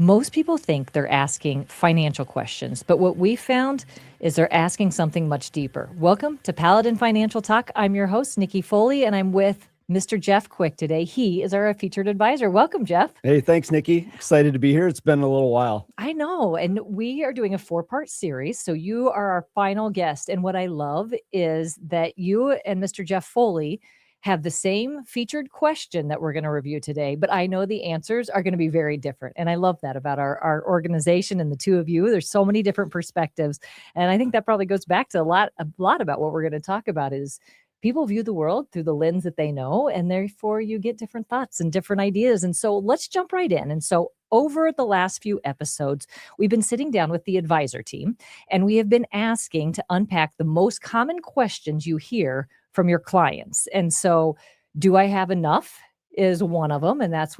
Most people think they're asking financial questions, but what we found is they're asking something much deeper. Welcome to Paladin Financial Talk. I'm your host, Nikki Foley, and I'm with Mr. Jeff Quick today. He is our featured advisor. Welcome, Jeff. Hey, thanks, Nikki. Excited to be here. It's been a little while. I know, and we are doing a 4-part series, so you are our final guest. And what I love is that you and Mr. Jeff Foley have the same featured question that we're going to review today, but I know the answers are going to be very different. And I love that about our organization and the two of you. There's so many different perspectives. And I think that probably goes back to a lot about what we're going to talk about is people view the world through the lens that they know, and therefore you get different thoughts and different ideas. And so let's jump right in. And so over the last few episodes, we've been sitting down with the advisor team, and we have been asking to unpack the most common questions you hear from your clients. And so, do I have enough is one of them. And that's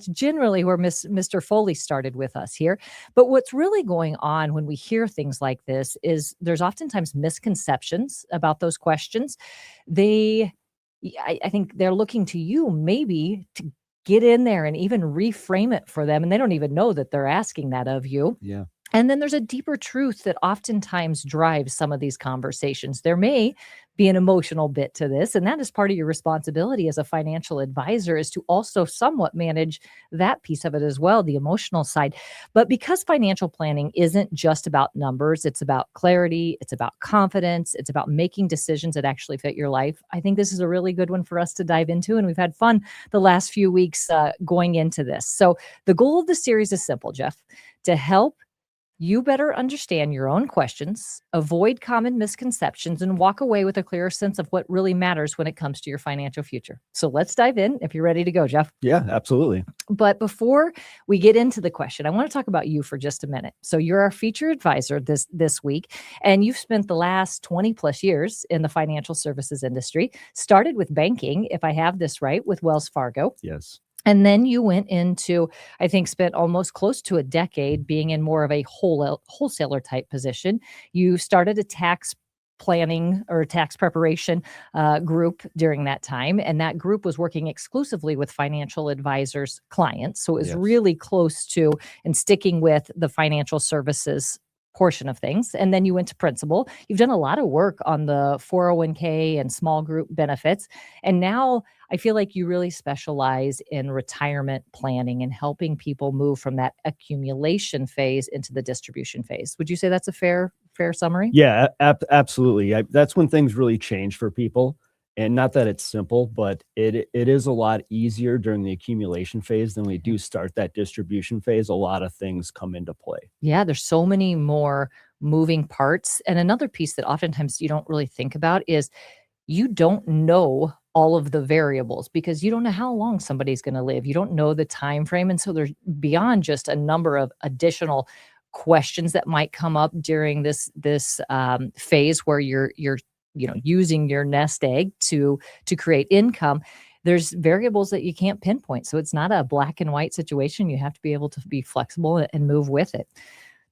generally where Mr. Foley started with us here. But what's really going on when we hear things like this is there's oftentimes misconceptions about those questions. I think they're looking to you maybe to get in there and even reframe it for them. And they don't even know that they're asking that of you. Yeah. And then there's a deeper truth that oftentimes drives some of these conversations. There may be an emotional bit to this, and that is part of your responsibility as a financial advisor is to also somewhat manage that piece of it as well, the emotional side. But because financial planning isn't just about numbers, it's about clarity, it's about confidence, it's about making decisions that actually fit your life. I think this is a really good one for us to dive into, and we've had fun the last few weeks going into this. So the goal of the series is simple, Jeff, to help you better understand your own questions, avoid common misconceptions, and walk away with a clearer sense of what really matters when it comes to your financial future. So let's dive in if you're ready to go, Jeff. Yeah, absolutely. But before we get into the question, I want to talk about you for just a minute. So you're our featured advisor this week, and you've spent the last 20 plus years in the financial services industry, started with banking, if I have this right, with Wells Fargo. Yes. And then you went into, I think, spent almost close to a decade being in more of a wholesaler type position. You started a tax planning or tax preparation group during that time. And that group was working exclusively with financial advisors' clients. So it was really close to and sticking with the financial services portion of things. And then you went to principal. You've done a lot of work on the 401k and small group benefits. And now I feel like you really specialize in retirement planning and helping people move from that accumulation phase into the distribution phase. Would you say that's a fair summary? Yeah, absolutely. That's when things really change for people. And not that it's simple, but it is a lot easier during the accumulation phase than we do start that distribution phase. A lot of things come into play. Yeah, there's so many more moving parts. And another piece that oftentimes you don't really think about is you don't know all of the variables because you don't know how long somebody's going to live. You don't know the time frame. And so there's beyond just a number of additional questions that might come up during this phase where you're using your nest egg to create income. There's variables that you can't pinpoint. So it's not a black and white situation. You have to be able to be flexible and move with it.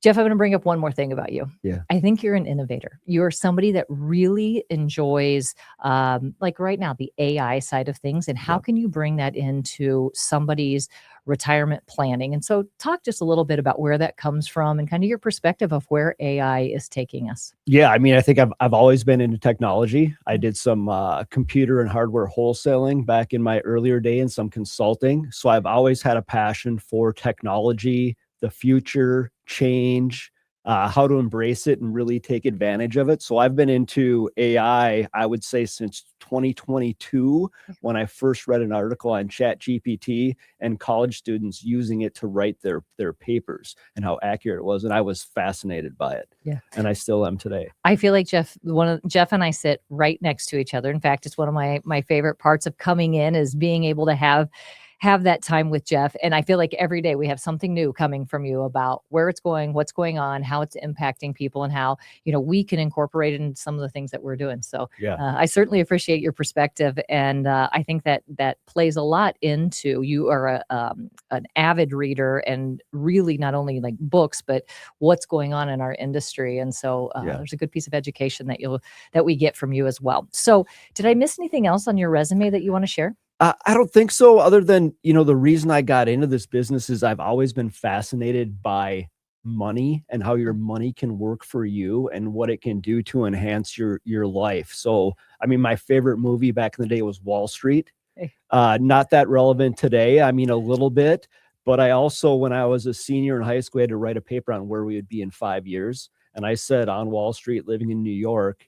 Jeff, I'm going to bring up one more thing about you. Yeah. I think you're an innovator. You're somebody that really enjoys, like right now, the AI side of things. And how can you bring that into somebody's retirement planning? And so talk just a little bit about where that comes from and kind of your perspective of where AI is taking us. Yeah, I mean, I think I've always been into technology. I did some computer and hardware wholesaling back in my earlier day and some consulting. So I've always had a passion for technology, the future, change, how to embrace it and really take advantage of it. So I've been into AI, I would say, since 2022, when I first read an article on ChatGPT and college students using it to write their papers and how accurate it was. And I was fascinated by it. Yeah. And I still am today. I feel like Jeff and I sit right next to each other. In fact, it's one of my favorite parts of coming in is being able to have that time with Jeff. And I feel like every day we have something new coming from you about where it's going, what's going on, how it's impacting people, and how, we can incorporate it into some of the things that we're doing. So I certainly appreciate your perspective. And I think that plays a lot into, you are an avid reader and really not only like books, but what's going on in our industry. And so there's a good piece of education that we get from you as well. So did I miss anything else on your resume that you want to share? I don't think so, other than, the reason I got into this business is I've always been fascinated by money and how your money can work for you and what it can do to enhance your life. So, I mean, my favorite movie back in the day was Wall Street. Hey. Not that relevant today. I mean, a little bit, but I also, when I was a senior in high school, I had to write a paper on where we would be in 5 years. And I said on Wall Street, living in New York,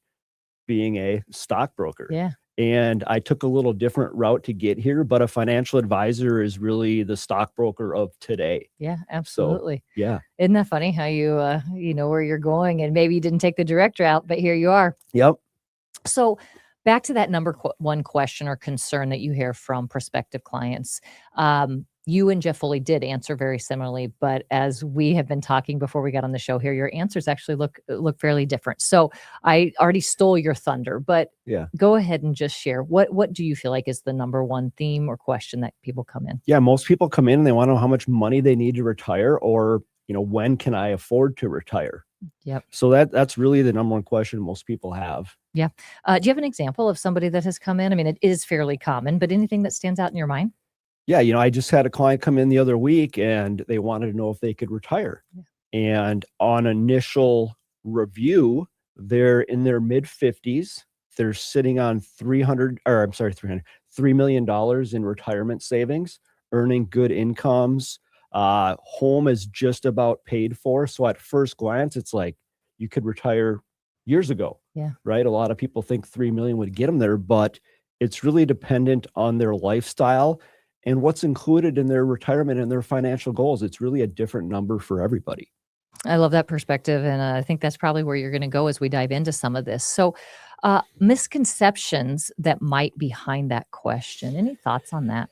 being a stockbroker. Yeah. And I took a little different route to get here, but a financial advisor is really the stockbroker of today. Yeah, absolutely. So, yeah. Isn't that funny how you know where you're going and maybe you didn't take the direct route, but here you are. Yep. So back to that number one question or concern that you hear from prospective clients. You and Jeff Foley did answer very similarly, but as we have been talking before we got on the show here, your answers actually look fairly different. So I already stole your thunder, but Yeah. go ahead and just share what do you feel like is the number one theme or question that people come in? Yeah. Most people come in and they want to know how much money they need to retire, or, when can I afford to retire? Yep. So that's really the number one question most people have. Yeah. Do you have an example of somebody that has come in? I mean, it is fairly common, but anything that stands out in your mind? Yeah. I just had a client come in the other week and they wanted to know if they could retire. Yeah. And on initial review, they're in their mid 50s. They're sitting on $3 million in retirement savings, earning good incomes. Home is just about paid for. So at first glance, it's like you could retire years ago. Yeah. Right. A lot of people think 3 million would get them there, but it's really dependent on their lifestyle and what's included in their retirement and their financial goals. It's really a different number for everybody. I love that perspective. And I think that's probably where you're going to go as we dive into some of this. So misconceptions that might be behind that question. Any thoughts on that?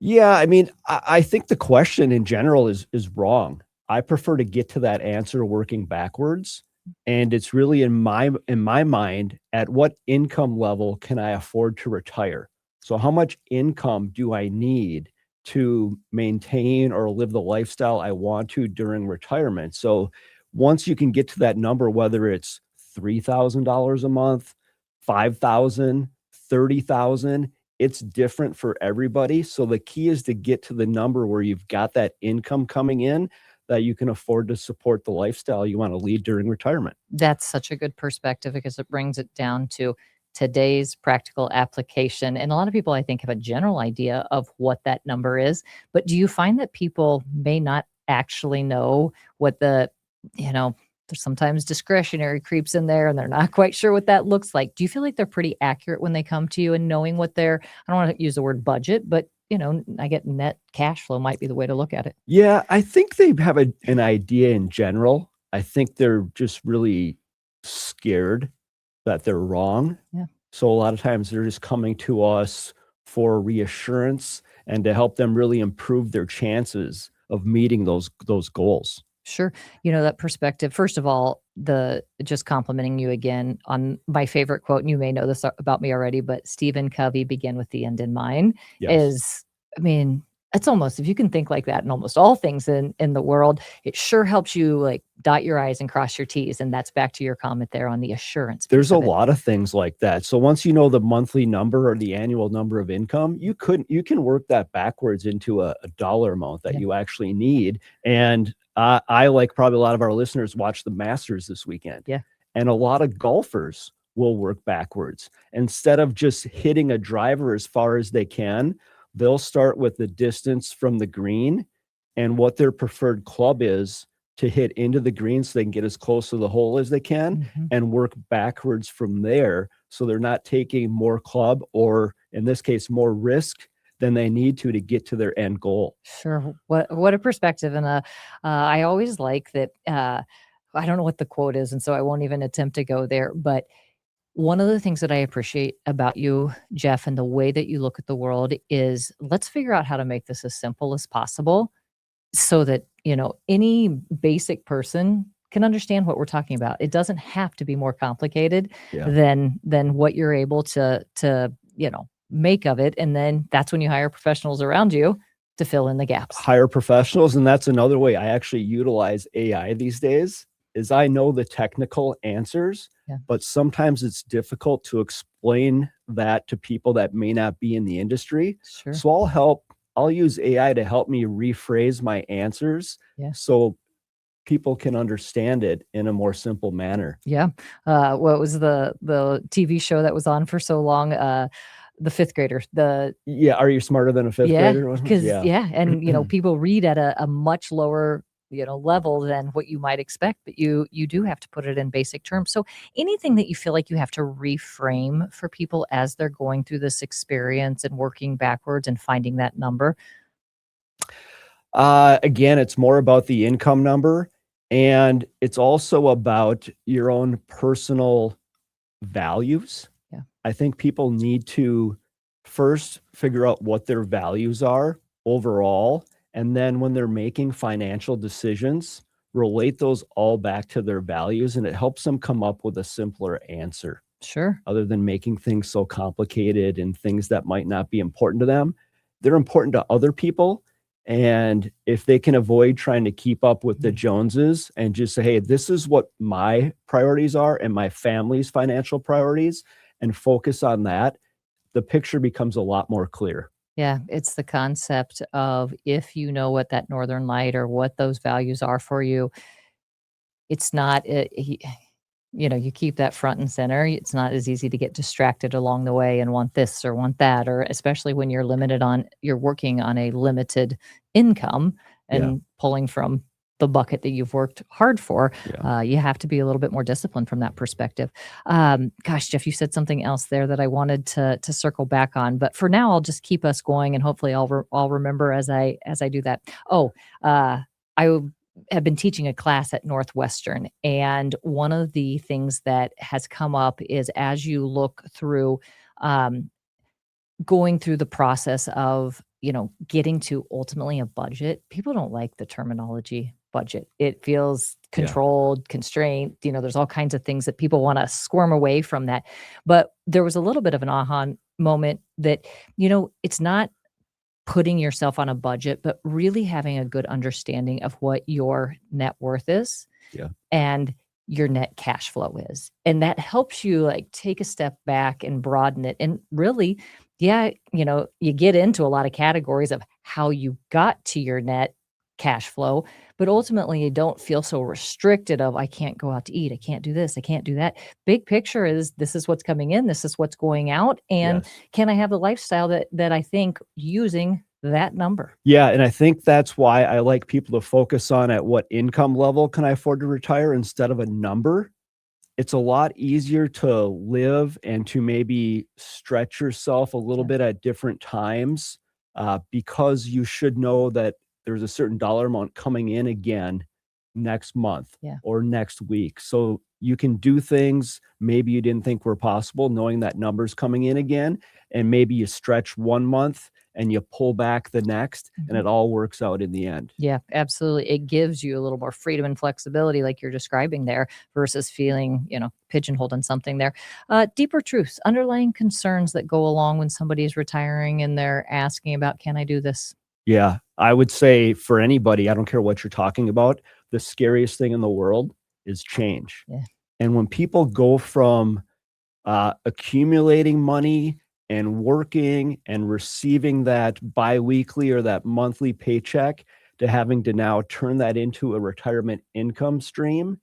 Yeah. I mean, I think the question in general is wrong. I prefer to get to that answer working backwards. And it's really in my mind, at what income level can I afford to retire? So how much income do I need to maintain or live the lifestyle I want to during retirement? So once you can get to that number, whether it's $3,000 a month, $5,000, $30,000, it's different for everybody. So the key is to get to the number where you've got that income coming in that you can afford to support the lifestyle you want to lead during retirement. That's such a good perspective because it brings it down to today's practical application. And a lot of people, I think, have a general idea of what that number is. But do you find that people may not actually know what there's sometimes discretionary creeps in there and they're not quite sure what that looks like? Do you feel like they're pretty accurate when they come to you and knowing what I don't want to use the word budget, but I get net cash flow might be the way to look at it. Yeah, I think they have an idea in general. I think they're just really scared that they're wrong. Yeah. So a lot of times they're just coming to us for reassurance and to help them really improve their chances of meeting those goals. Sure. That perspective. First of all, just complimenting you again on my favorite quote, and you may know this about me already, but Stephen Covey, begin with the end in mind, Yes. it's almost, if you can think like that in almost all things in the world, it sure helps you like dot your I's and cross your T's. And that's back to your comment there on the assurance. There's a lot of things like that. So once you know the monthly number or the annual number of income, you can work that backwards into a dollar amount that you actually need. And I, like probably a lot of our listeners, watch the Masters this weekend. Yeah. And a lot of golfers will work backwards. Instead of just hitting a driver as far as they can, they'll start with the distance from the green and what their preferred club is to hit into the green so they can get as close to the hole as they can and work backwards from there. So they're not taking more club, or in this case, more risk than they need to get to their end goal. Sure. What a perspective. And I always like that. I don't know what the quote is, and so I won't even attempt to go there. But one of the things that I appreciate about you, Jeff, and the way that you look at the world is, let's figure out how to make this as simple as possible so that, any basic person can understand what we're talking about. It doesn't have to be more complicated than what you're able to make of it. And then that's when you hire professionals around you to fill in the gaps. Hire professionals. And that's another way I actually utilize AI these days. is I know the technical answers, Yeah. but sometimes it's difficult to explain that to people that may not be in the industry. Sure. So I'll use AI to help me rephrase my answers Yeah. so people can understand it in a more simple manner. Yeah. What was the TV show that was on for so long? The fifth grader. Yeah, are you smarter than a fifth Yeah, grader? because Yeah. yeah, and people read at a much lower level than what you might expect, but you do have to put it in basic terms. So anything that you feel like you have to reframe for people as they're going through this experience and working backwards and finding that number. Again, it's more about the income number, and it's also about your own personal values. Yeah. I think people need to first figure out what their values are overall, and then when they're making financial decisions, relate those all back to their values, and it helps them come up with a simpler answer Sure. other than making things so complicated and things that might not be important to them. They're important to other people. And if they can avoid trying to keep up with the Joneses and just say, hey, this is what my priorities are and my family's financial priorities, and focus on that, the picture becomes a lot more clear. Yeah, it's the concept of if you know what that northern light or what those values are for you, it's not you keep that front and center. It's not as easy to get distracted along the way and want this or want that, or especially when you're working on a limited income and Yeah. pulling from the bucket that you've worked hard for. Yeah. You have to be a little bit more disciplined from that perspective. Gosh, Jeff, you said something else there that I wanted to circle back on, but for now, I'll just keep us going, and hopefully, I'll remember as I do that. Oh, I have been teaching a class at Northwestern, and one of the things that has come up is as you look through um, going through the process of getting to ultimately a budget, people don't like the terminology budget. It feels Yeah. controlled, constrained. There's all kinds of things that people want to squirm away from that. But there was a little bit of an aha moment that it's not putting yourself on a budget, but really having a good understanding of what your net worth is Yeah. and your net cash flow is. And that helps you take a step back and broaden it. And really, yeah, you get into a lot of categories of how you got to your net cash flow, but ultimately you don't feel so restricted of I can't go out to eat, I can't do this, I can't do that. Big picture is this is what's coming in, this is what's going out, and Yes. can I have the lifestyle that I think using that number? Yeah, and I think that's why I like people to focus on at what income level can I afford to retire instead of a number. It's a lot easier to live and to maybe stretch yourself a little Yeah. bit at different times because you should know that there's a certain dollar amount coming in again next month Yeah. or next week. So you can do things maybe you didn't think were possible, knowing that number's coming in again, and maybe you stretch 1 month and you pull back the next, and it all works out in the end. Yeah, absolutely. It gives you a little more freedom and flexibility, like you're describing there, versus feeling, pigeonholed in something there. Deeper truths, underlying concerns that go along when somebody is retiring and they're asking about, can I do this? Yeah, I would say for anybody, I don't care what you're talking about, the scariest thing in the world is change. Yeah. And when people go from accumulating money and working and receiving that biweekly or that monthly paycheck to having to now turn that into a retirement income stream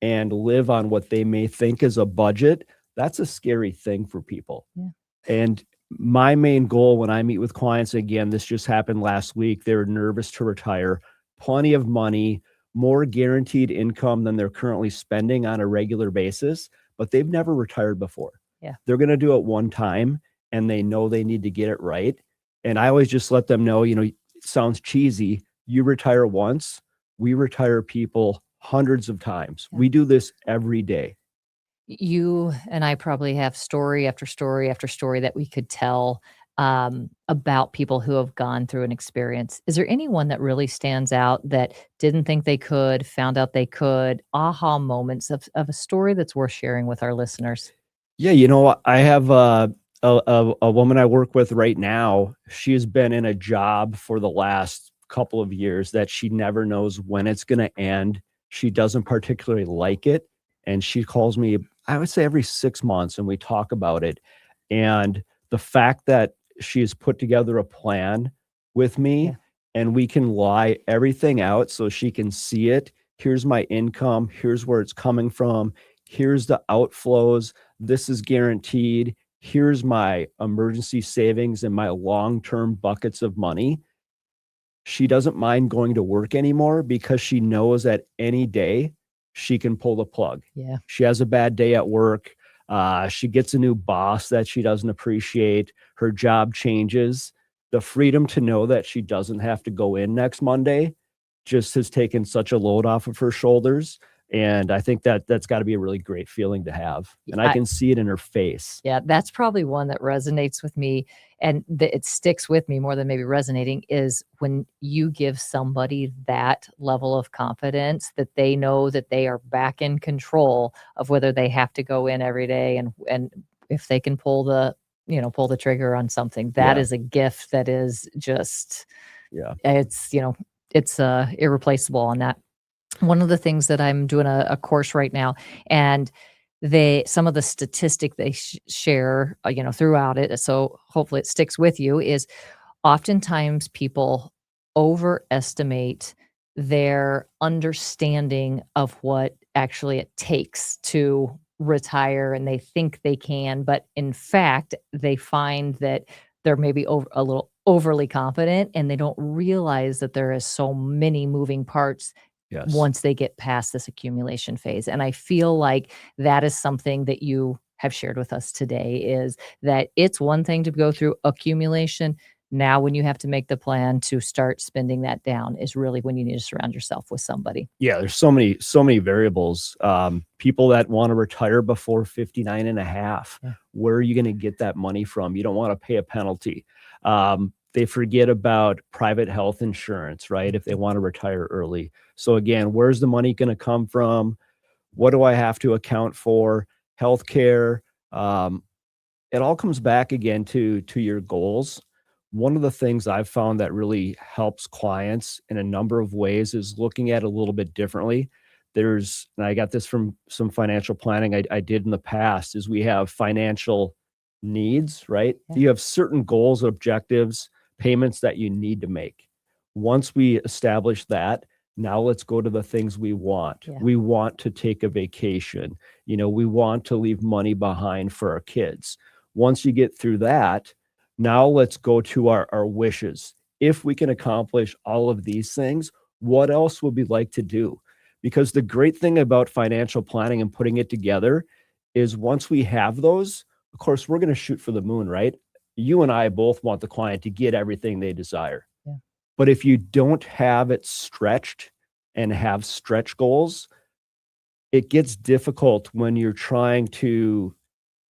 and live on what they may think is a budget, that's a scary thing for people. Yeah. And my main goal when I meet with clients, again, this just happened last week, they're nervous to retire, plenty of money, more guaranteed income than they're currently spending on a regular basis, but they've never retired before. Yeah. They're going to do it one time and they know they need to get it right. And I always just let them know, it sounds cheesy. You retire once, we retire people hundreds of times. Yeah. We do this every day. You and I probably have story after story after story that we could tell about people who have gone through an experience. Is there anyone that really stands out that didn't think they could, found out they could, aha moments of a story that's worth sharing with our listeners? Yeah, I have a woman I work with right now. She's been in a job for the last couple of years that she never knows when it's going to end. She doesn't particularly like it. And she calls me, I would say every 6 months, and we talk about it. And the fact that she has put together a plan with me, Yeah. and we can lie everything out so she can see it. Here's my income. Here's where it's coming from. Here's the outflows. This is guaranteed. Here's my emergency savings and my long-term buckets of money. She doesn't mind going to work anymore because she knows that any day she can pull the plug. Yeah. She has a bad day at work. She gets a new boss that she doesn't appreciate. Her job changes. The freedom to know that she doesn't have to go in next Monday just has taken such a load off of her shoulders. And I think that that's got to be a really great feeling to have. And I can see it in her face. Yeah, that's probably one that resonates with me, and it sticks with me more than maybe resonating, is when you give somebody that level of confidence that they know that they are back in control of whether they have to go in every day, and if they can pull the trigger on something. That Yeah. is a gift that is just, Yeah. it's irreplaceable on that. One of the things that I'm doing a course right now, and some of the statistic they share, throughout it, so hopefully it sticks with you, is oftentimes people overestimate their understanding of what actually it takes to retire, and they think they can, but in fact, they find that they're maybe a little overly confident, and they don't realize that there is so many moving parts Yes. once they get past this accumulation phase. And I feel like that is something that you have shared with us today, is that it's one thing to go through accumulation. Now, when you have to make the plan to start spending that down is really when you need to surround yourself with somebody. Yeah, there's so many variables. People that want to retire before 59 and a half, Yeah. where are you going to get that money from? You don't want to pay a penalty. They forget about private health insurance, right? If they want to retire early. So again, where's the money going to come from? What do I have to account for? Healthcare. It all comes back again to your goals. One of the things I've found that really helps clients in a number of ways is looking at it a little bit differently. And I got this from some financial planning I did in the past, is we have financial needs, right? Yeah. You have certain goals, objectives, payments that you need to make. Once we establish that, now let's go to the things we want. Yeah. We want to take a vacation. We want to leave money behind for our kids. Once you get through that, now let's go to our wishes. If we can accomplish all of these things, what else would we like to do? Because the great thing about financial planning and putting it together is once we have those, of course, we're going to shoot for the moon, right? You and I both want the client to get everything they desire. Yeah. But if you don't have it stretched and have stretch goals, it gets difficult when you're trying to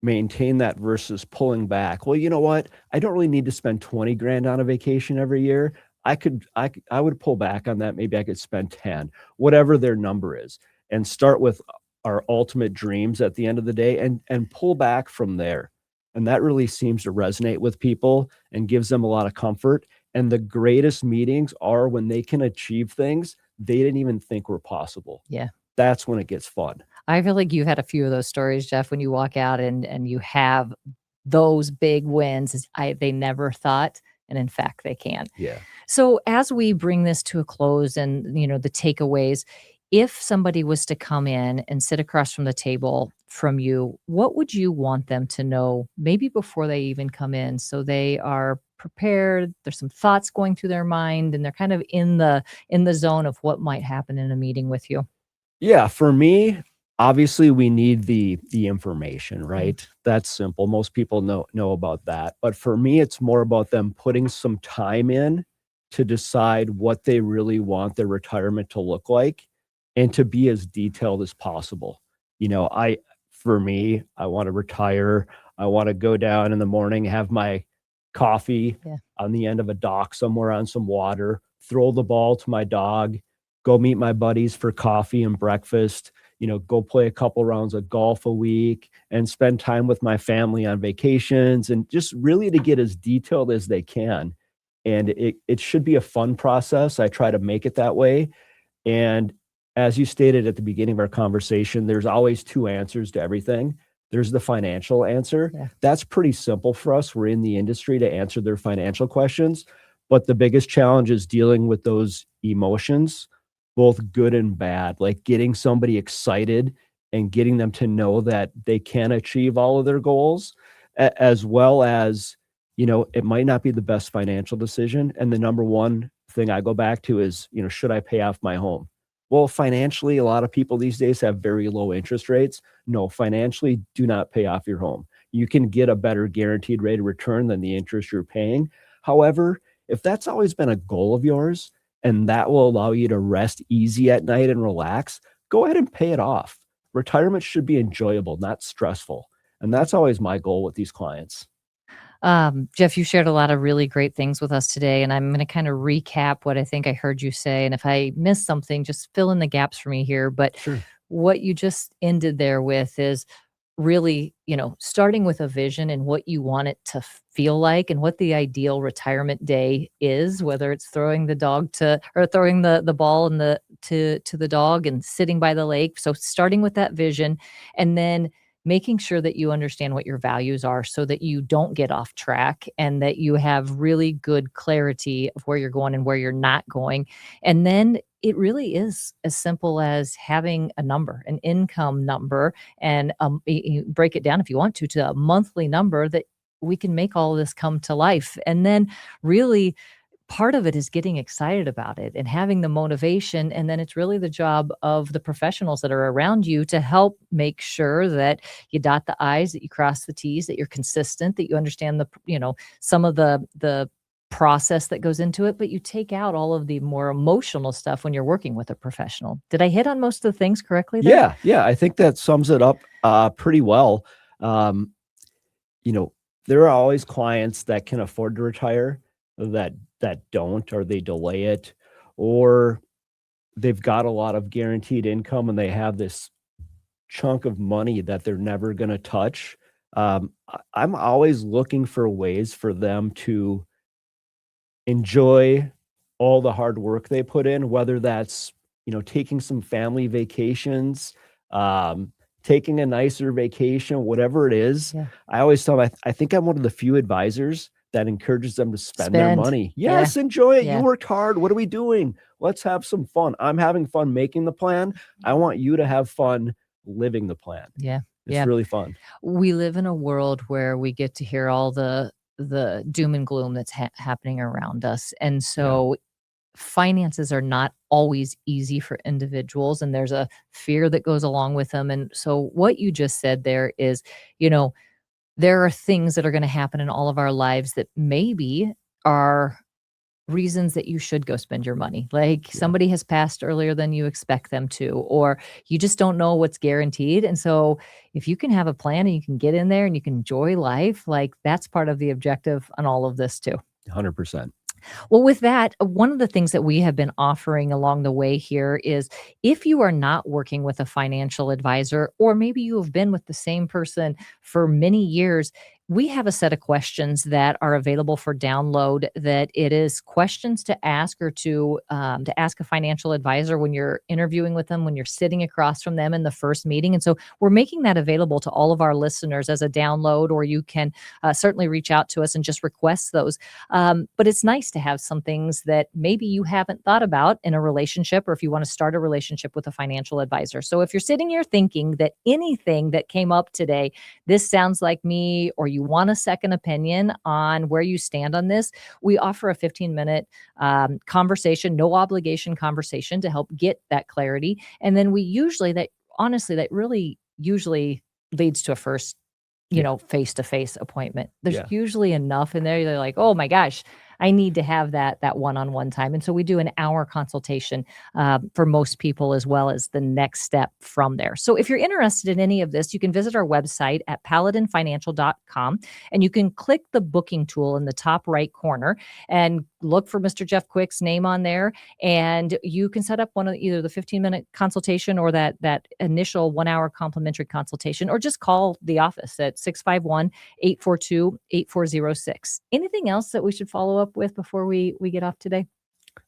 maintain that versus pulling back. Well, you know what? I don't really need to spend 20 grand on a vacation every year. I would pull back on that. Maybe I could spend 10, whatever their number is, and start with our ultimate dreams at the end of the day, and pull back from there. And that really seems to resonate with people and gives them a lot of comfort. And the greatest meetings are when they can achieve things they didn't even think were possible. Yeah. That's when it gets fun. I feel like you've had a few of those stories, Jeff, when you walk out and you have those big wins. They never thought, and in fact, they can. Yeah. So as we bring this to a close, and the takeaways, if somebody was to come in and sit across from the table from you, what would you want them to know maybe before they even come in, so they are prepared? There's some thoughts going through their mind, and they're kind of in the zone of what might happen in a meeting with you. Yeah, for me, obviously we need the information, right? That's simple. Most people know about that. But for me, it's more about them putting some time in to decide what they really want their retirement to look like, and to be as detailed as possible. For me, I want to retire. I want to go down in the morning, have my coffee on the end of a dock somewhere on some water, throw the ball to my dog, go meet my buddies for coffee and breakfast, go play a couple rounds of golf a week, and spend time with my family on vacations, and just really to get as detailed as they can. And it should be a fun process. I try to make it that way. And as you stated at the beginning of our conversation, there's always two answers to everything. There's the financial answer. Yeah. That's pretty simple for us. We're in the industry to answer their financial questions. But the biggest challenge is dealing with those emotions, both good and bad, like getting somebody excited and getting them to know that they can achieve all of their goals, as well as, it might not be the best financial decision. And the number one thing I go back to is, should I pay off my home? Well, financially, a lot of people these days have very low interest rates. No, financially, do not pay off your home. You can get a better guaranteed rate of return than the interest you're paying. However, if that's always been a goal of yours and that will allow you to rest easy at night and relax, go ahead and pay it off. Retirement should be enjoyable, not stressful. And that's always my goal with these clients. Jeff, you shared a lot of really great things with us today, and I'm going to kind of recap what I think I heard you say. And if I missed something, just fill in the gaps for me here. But Sure. what you just ended there with is really, starting with a vision and what you want it to feel like and what the ideal retirement day is, whether it's throwing the dog to or throwing the ball and to the dog and sitting by the lake. So starting with that vision and then making sure that you understand what your values are so that you don't get off track and that you have really good clarity of where you're going and where you're not going. And then it really is as simple as having a number, an income number, and break it down if you want to a monthly number that we can make all of this come to life. And then really part of it is getting excited about it and having the motivation. And then it's really the job of the professionals that are around you to help make sure that you dot the I's, that you cross the T's, that you're consistent, that you understand some of the process that goes into it, but you take out all of the more emotional stuff when you're working with a professional. Did I hit on most of the things correctly there? Yeah. I think that sums it up pretty well. Um, there are always clients that can afford to retire that don't, or they delay it, or they've got a lot of guaranteed income and they have this chunk of money that they're never going to touch. I'm always looking for ways for them to enjoy all the hard work they put in, whether that's, taking some family vacations, taking a nicer vacation, whatever it is. Yeah. I always tell them, I think I'm one of the few advisors that encourages them to spend their money. Yes, enjoy it. Yeah. You worked hard. What are we doing? Let's have some fun. I'm having fun making the plan. I want you to have fun living the plan. Yeah. It's really fun. We live in a world where we get to hear all the doom and gloom that's happening around us. And so finances are not always easy for individuals, and there's a fear that goes along with them. And so what you just said there is, there are things that are going to happen in all of our lives that maybe are reasons that you should go spend your money. Like somebody has passed earlier than you expect them to, or you just don't know what's guaranteed. And so if you can have a plan and you can get in there and you can enjoy life, like that's part of the objective on all of this too. 100%. Well, with that, one of the things that we have been offering along the way here is if you are not working with a financial advisor, or maybe you have been with the same person for many years, we have a set of questions that are available for download. That it is questions to ask or to ask a financial advisor when you're interviewing with them, when you're sitting across from them in the first meeting. And so we're making that available to all of our listeners as a download, or you can certainly reach out to us and just request those. But it's nice to have some things that maybe you haven't thought about in a relationship, or if you want to start a relationship with a financial advisor. So if you're sitting here thinking that anything that came up today, this sounds like me, or you want a second opinion on where you stand on this, we offer a 15-minute conversation, no obligation conversation to help get that clarity. And then that really usually leads to a first, face-to-face appointment. There's usually enough in there. They're like, oh my gosh, I need to have that one-on-one time. And so we do an hour consultation for most people, as well as the next step from there. So if you're interested in any of this, you can visit our website at paladinfinancial.com, and you can click the booking tool in the top right corner and look for Mr. Jeff Quick's name on there. And you can set up one of either the 15-minute consultation or that initial 1 hour complimentary consultation, or just call the office at 651-842-8406. Anything else that we should follow up with before we get off today?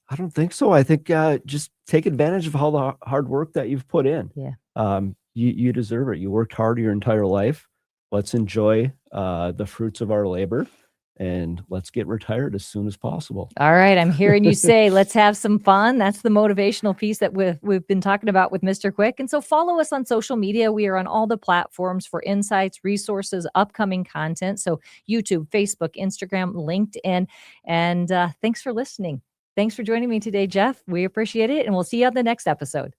I don't think so. I think just take advantage of all the hard work that you've put in. Yeah. You deserve it. You worked hard your entire life. Let's enjoy the fruits of our labor, and let's get retired as soon as possible. All right. I'm hearing you say, let's have some fun. That's the motivational piece that we've been talking about with Mr. Quick. And so follow us on social media. We are on all the platforms for insights, resources, upcoming content. So YouTube, Facebook, Instagram, LinkedIn. And thanks for listening. Thanks for joining me today, Jeff. We appreciate it. And we'll see you on the next episode.